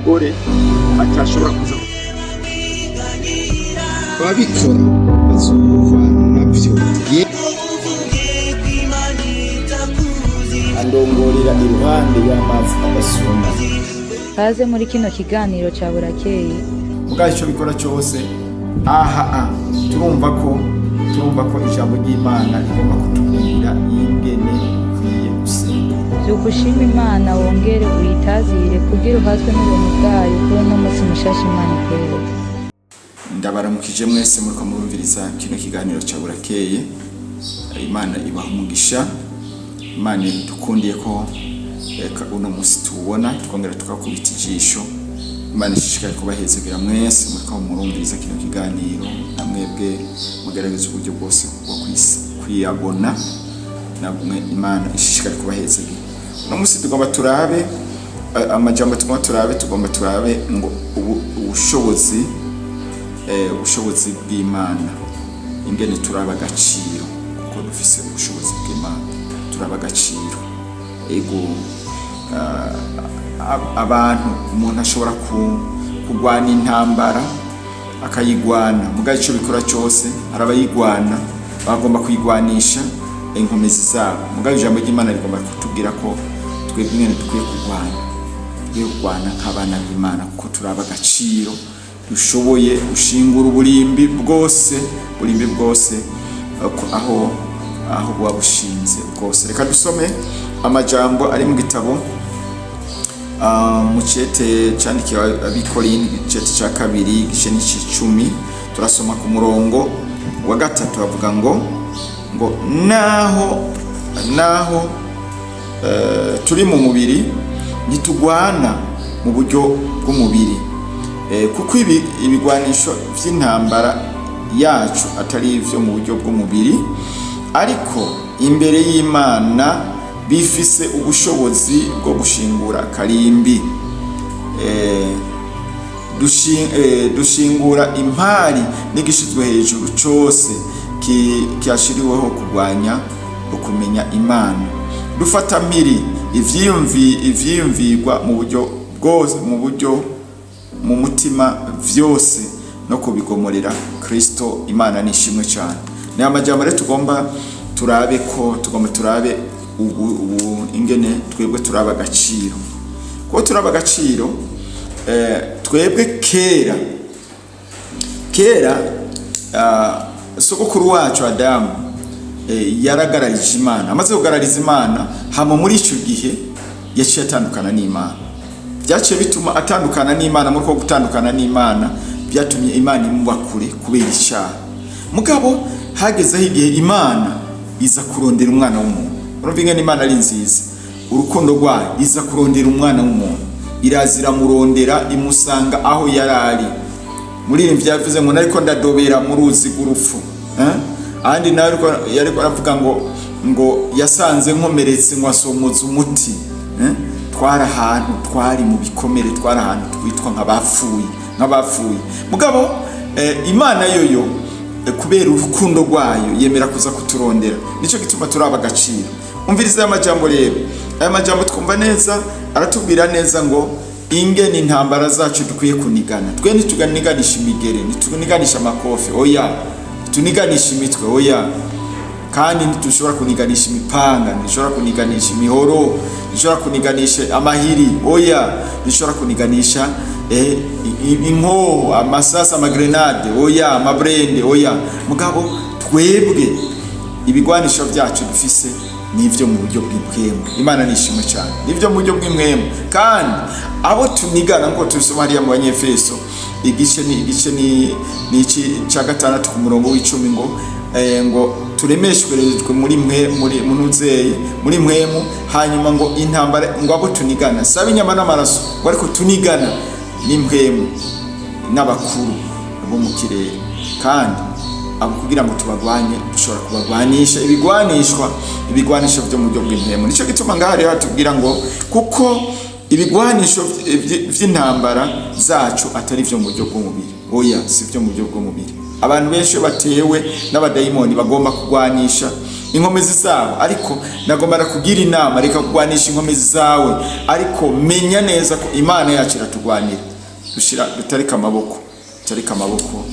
umugore atashobora kuza babikora bazumva navyo andongorera iruhande y'amazi adasuma. Kaze muri kino kiganiro ca Burakeye. Mugaho icyo bikora cyose turumva ko ijambo ry'Imana rigomba kutubwira ingene ukwiye gusenga. Vyugushima Imana wongere uyitazire kugira uhazwe n'ubuntu bwayo kuri uno munsi mushasha Imana ikorera. Ndabaramukije mwese muriko murumviriza kino kiganiro ca Burakeye. Imana ibaha umugisha. Imana dukundiye ko uno munsi tubona twongera tukakubita ijisho. Imana ishishikaye kubahezegira mwese muriko murumviriza kino kiganiro, namwebwe mugerageza uburyo bwose bwo kwiyabona. Namwe Imana ishishikaye kubahezegira. Uno munsi tugomba turabe amajambo tugomba turabe ngo ubushobozi bw'Imana, ingene turabagaciro, kuko dufise ubushobozi bw'Imana turabagaciro. Ego abantu umuntu ashobora kugwana intambara akayigwana, mugaho icyo bikora cyose arabayigwana bagomba kuyigwanisha inkomezi zabo. Mugaho ijambo ry'Imana rigomba kutubwira ko twebwe nyene dukwiye kugwana nk'abana b'Imana, kuko turabagaciro, dushoboye gushingura uburimbi bwose aho buba bushinze bwose. Reka dusome amajambo ari mu gitabo mu cete candikiwe abikorindi cete ca 2 igice n'icumi. Turasoma ku murongo wa 3 avuga ngo naho turi mu mubiri ntitugwana mu buryo bw'umubiri, kuko ibigwanisho vy'intambara yacu atari ivyo mu buryo bw'umubiri, ariko imbere y'Imana bifise ubushobozi bwo gushingura karimbi, dushingura impari n'igishizwe hejuru cose cyashiriweho kurwanya ukumenya Imana, dufata mpiri ivyiyumvirwa mu buryo bwose, mu mutima vyose, no kubigomorera Kristo. Imana nishimwe cyane. Ni amajambo rero tugomba turabe ubu ingene twebwe turabagaciro. Ko turabagaciro twebwe kera sogokuru wacu Adamu yaragararije Imana, amaze kugarariza Imana, hama muri ico gihe yaciye atandukana n'Imana. Byaciye bituma atandukana n'Imana, muri ko gutandukana n'Imana byatumye Imana imuba kure kubera icyaha. Mugabo hagezeho igihe Imana iza kurondera umwana w'umuntu. Urumva ingene Imana ari nziza, urukundo rwayo, iza kurondera umwana w'umuntu, irazira murondera imusanga aho yarari. Muri ibi byavuze ngo nariko ndadobera mu ruzi rw'urupfu, ahandi nawe yariko aravuga ngo yasanze nkomeretse nkwasomoza umuti. Twari ahantu twari mu bikomere, twari ahantu twitwa nk'abapfuye. Mugabo Imana yoyo kubera urukundo rwayo yemera kuza kuturondera, nico gituma turabagaciro. Umviriza amajambo rero, aya majambo twumva neza, aratubwira neza ngo ingene intambara zacu dukwiye kunigana. Twe ntituganiganisha imigere, ntituniganisha amakofe, oya, tuniganisha imitwe, oya. Kandi ntitushobora kuniganisha imipanga, ntishobora kuniganisha imihoro, ntishobora kuniganisha amahiri, oya, ntishobora kuniganisha inkoho, amasasa, amagrenade, oya, amabrende, oya. Mugabo twebwe ibigwanisho byacu dufise nivyo mu buryo bw'imwemu. Imana nishimwe cyane, nivyo mu buryo bw'imwemu. Kandi abo tunigana ngo tubisoma hariya mu Banyefeso igice ni ca 6 ku murongo w'10 ngo turemeshwerezwe muri mwemu, hanyuma ngo intambara ngo abo tunigana sabe inyama n'amaraso, ariko tunigana n'impwemu n'abakuru bo mu kirere. Kandi abo kugira ngo tubagwanye dushobora kubagwanisha ibigwanisho byo mu buryo bw'impwemu. Nico gituma ngaha rero hatubwira ngo kuko ibigwanisho vy'intambara zacu atari vyo mu buryo bw'umubiri, oya, si vyo mu buryo bw'umubiri. Abantu benshi batewe n'abadayimoni bagomba kugwanisha inkomezi zawe, ariko nagomba kugira inama, reka kugwanisha inkomezi zawe, ariko menya neza ko Imana yacu iratugwanira. Dutarika amaboko, dutarika amaboko,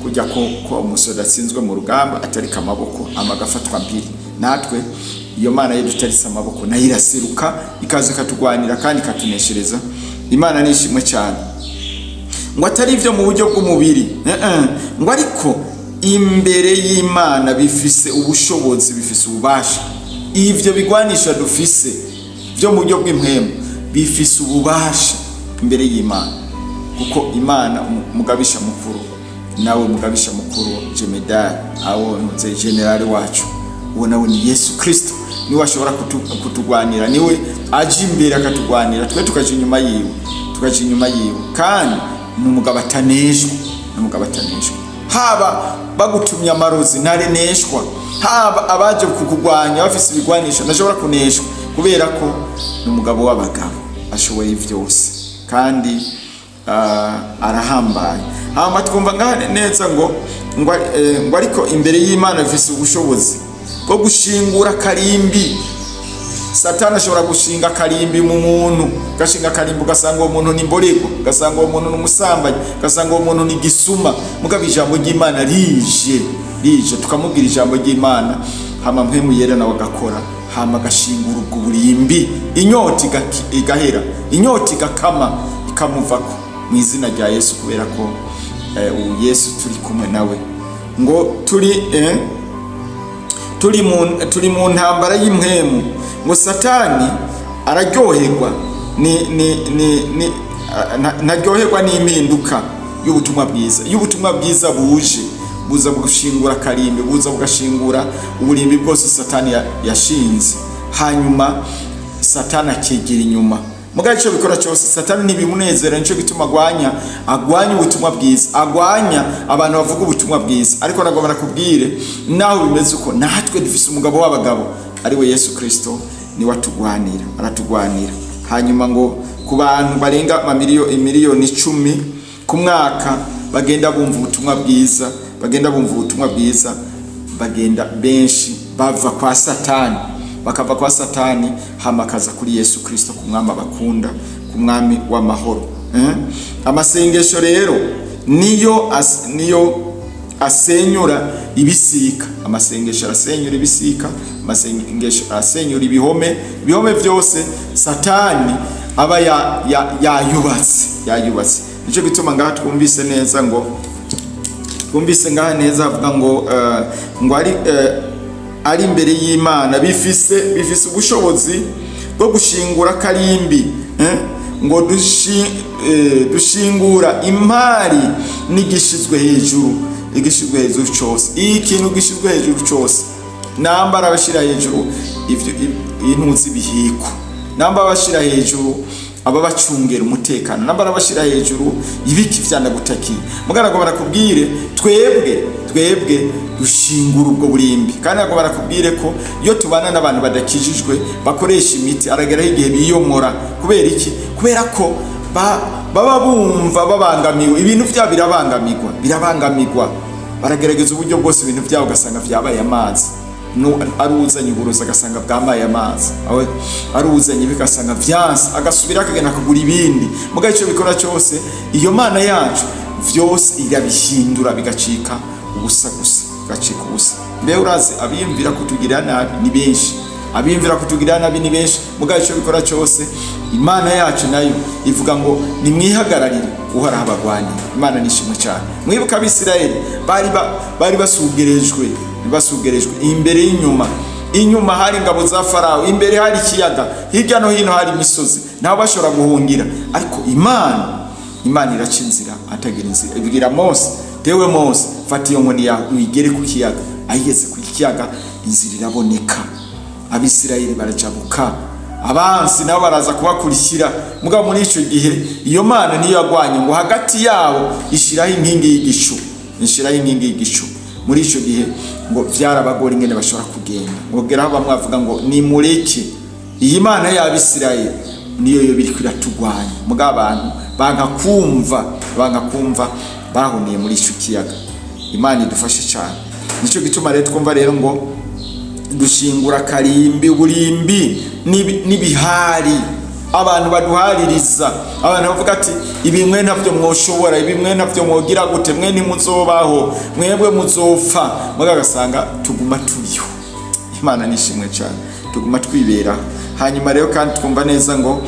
kujya ko umusore atsinzwe mu rugamba atarika amaboko amagafatwa mbiri. Natwe iyo Mana ye dutaritse amaboko nayo iraseruka ikaza ikatugwanira kandi ikatuneshereza. Imana nishimwe cyane. Ngo atari ivyo mu buryo bw'umubiri, ngo ariko imbere y'Imana bifise ubushobozi, bifise ububasha. Ivyo bigwanisha dufise byo mu buryo bw'impemu bifise ububasha imbere y'Imana, kuko Imana mugabisha mukuru, nawe mugabisha mukuru jemedari awo nze generali wacu, uwo nawe ni Yesu Kristo. Niwe ashobora kutugwanira, niwe aje imbere akatugwanira, twe tukaje inyuma yiwe, kandi n'umugabo ataneshwa, haba bagutumya amarozi ntareneshwa, haba abaje kukugwanya bafise ibigwanisha ntashobora kuneshwa, kubera ko n'umugabo w'abagabo ashoboye byose kandi arahambaye. Hama twumva ngane neza ngo ariko imbere y'Imana bifise ubushobozi bwo gushingura karimbi. Satani ashobora gushinga karimbi mu muntu, gashinga karimbi ugasanga uwo muntu ni mborego, ugasanga uwo muntu ni umusambanyi, ugasanga uwo muntu ni gisuma. Mugabo ijambo ry'Imana rije tukamubwira ijambo ry'Imana, hama mpemu yera nawe agakora, hama agashingura ubwo burimbi, inyota igahera, inyota igakama ikamuvako mu izina rya Yesu, kubera ko Yesu turi kumwe nawe. Ngo turi mu ntambara y'impwemu. Ngo Satani araryoherwa ntaryoherwa n'impinduka y'ubutumwa bwiza. Iyo ubutumwa bwiza buza gushingura karimbi, buza bugashingura uburimbi bwose Satani yashinze, hanyuma Satani akegera inyuma. Mugabe cyo bikora cyose Satani ntibimunezera, nico gituma agwanya ubutumwa bwiza, agwanya abantu bavuga ubutumwa bwiza. Ariko nagomba nakubwire naho bimeze uko, natwe dufise umugabo w'abagabo ari we Yesu Kristo, ni watugwanira, aratugwanira. Hanyuma ngo ku bantu barenga miliyoni 10 ku mwaka bagenda bumva ubutumwa bwiza, bagenda benshi bava kwa Satani, bakava kwa Satani hamakaza kuri Yesu Kristo, ku mwami bakunda, ku mwami w'amahoro. Amasengesho rero niyo asenyura ibisika. Amasengesho arasenyura ibisika, amasengesho arasenyura ibihome byose Satani aba yayubatse. Nico gituma ngaha twumvise neza avuga ngo ari imbere y'Imana bifise ubushobozi bwo gushingura karimbi, ngo dushingura imari n'igishizwe hejuru cyose. Ikintu gishizwe hejuru cyose, nambara bashira hejuru intuzi bihiko, nambara bashira hejuru aba bacungera umutekano, nambara bashira hejuru ibiki vyana gutakiye. Mugarago barakubwire twebwe dushingura ubwo burimbi, kandi nagomba barakubwire ko iyo tubana n'abantu badakijijwe bakoresha imiti, arageraho igihe biyomora. Kubera iki? Kubera ko baba bumva babangamiwe, ibintu byabo birabangamirwa, baragerageza uburyo bwose ibintu byabo ugasanga vyabaye amazi. Aruzanye uburozi agasanga bwamaye amazi, aruzanye bigasanga vyanse, agasubira akagenda kugura ibindi. Mugabe ico bikora cyose, iyo Mana yacu vyose irabihindura bigacika ubusa. Mbe urazi abiyumvira kutugirira nabi ni benshi, mugabe ico bikora cyose Imana yacu nayo ivuga ngo nimwihagararire uhora abagwani. Imana nishimwe cyane. Mwibuka Abisirayeli bari basugerejwe imbere inyuma hari ingabo za Farawo, imbere hari ikiyaga, hirya no hino hari imisozi, nabo bashobora guhungira. Ariko Imana iraca inzira atagira inzira, ibwira Mose, tewe Mose, fata iyo nkoni yawe uyigere ku kiyaga. Ayigeze ku kiyaga inzira iraboneka, Abisirayeli barajabuka, abansi nabo baraza kubakurikira. Mugabo muri ico gihe iyo Mana niyo yagwanye ngo hagati yabo ishiraho inkingi y'igicu. Muri ico gihe ngo vyarabagora ingene bashobora kugenda, ngo geraho bamwe bavuga ngo ni mureke iyi Mana y'Abisirayeli niyo biri kwiratugwanya. Mugabo abantu bangakumva bahuniye muri ico kiyaga. Imana idufashe cyane. Nico gituma rero twumva rero ngo dushingura karimbi uburimbi n'ibihari abantu baduhaririza abantu bavuga ati ibi mwe ntavyo mwoshobora ibi mwe ntavyo mwogira gute mwe ntimuzobaho mwebwe muzopfa mugagasanga tuguma turiyo. Imana nishimwe cyane tuguma twibera. Hanyuma rero kandi twumva neza ngo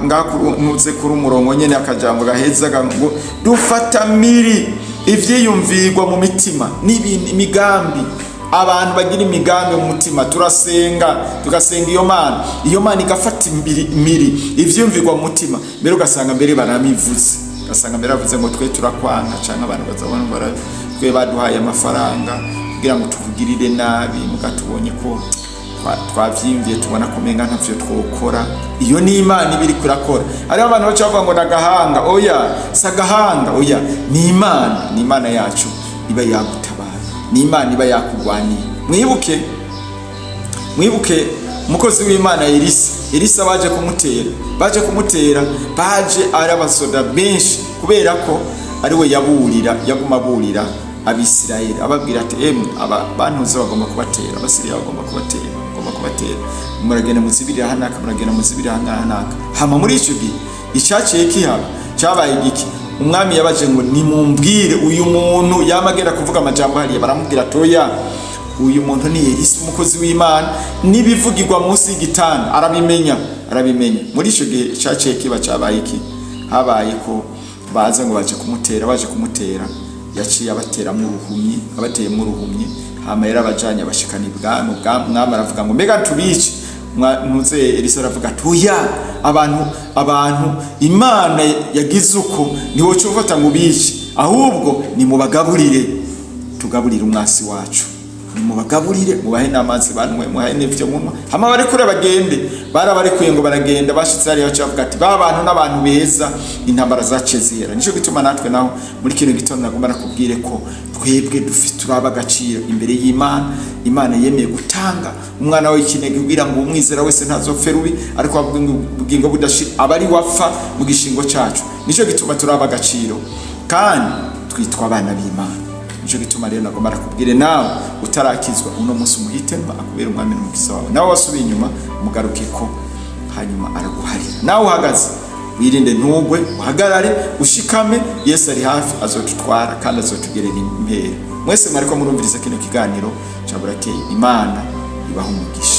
ngakunuze kuri umurongo nyene akajambo gaheza ngo dufata miri ivyiyumvirwa mu mitima n'ibintu imigambi. Abantu bagira imigambi mu mutima turasenga tugasenga iyo mana igafata miri ivyumvirwa mu mutima mbere ugasanga mbere baramivuze ugasanga mbere bavuze ngo twe turakwanga cyangwa abantu bazabona twe baduhaye amafaranga kugira ngo tukugirire nabi mugatubonye ko twavyimvye tubona kumenga ntavyo twokora. Iyo ni Imana ibiri kurakora. Ari abantu bacha bavuga ngo nagahanga oya sagahanga oya ni Imana yacu iba yagutabara ni Imana iba yakugwaniye. Mwibuke umukozi w'Imana Elisa baje kumutera baje ari abasoda benshi kubera ko ari we yaguma burira Abisirayeli ababwira ati bantuze bagomba kubatera Abasiriya bagomba kubatera muragenda muzibirira hanaka muragenda muzibirira hanaka. Hama muri ico gihe icaciye kihaba cyabaye igiki umwami yabaje ngo nimumbwire uyu muntu yamagera kuvuga amajambo hariya baramubwira toya uyu muntu ni Elisa umukozi w'Imana nibivugirwa munsi y'igitanda arabimenya muri ico gihe icaciye kiba cyabaye iki habaye ko baza ngo baje kumutera yaciye abateyemo uruhumyi hama yera abajanye abashikana ibwami mwami aravuga ngo mbega tubice ntuze Elisa aravuga tuya abantu Imana yagize uko niwo cofata ngo bice ahubwo ni mubagaburire tugaburire umwasi wacu ni mubagaburire mubahe n'amazi banwe muhaye n'ivyo munwa hama bari kure bagende barabarekuye ngo baragenda bashitse hariya bacavuga ati abantu n'abantu beza intambara zacezera. Nico gituma natwe naho muri kino gitondo nagomba nakubwire ko twebwe dufite turabagaciro imbere y'Imana yemeye gutanga umwana we ikinege kugira ngo umwizera wese ntazopfe rubi ariko abugingo budashira abari wapfa mu gishingo cacu. Nico gituma turabagaciro kandi twitwa abana b'Imana. Nico gituma rero nagomba nakubwire nawe utarakizwa uno munsi umuhitemo akubera umwami n'umukiza wawe nawe wasubiye inyuma mugaruke ko hanyuma araguharira nawe uhagaze wirinde ntugwe uhagarare ushikame Yesu ari hafi azotutwara kandi azotugerera impera. Mwese mwariko murumviriza kino kiganiro cya Burakeye. Imana ibaha umugisha.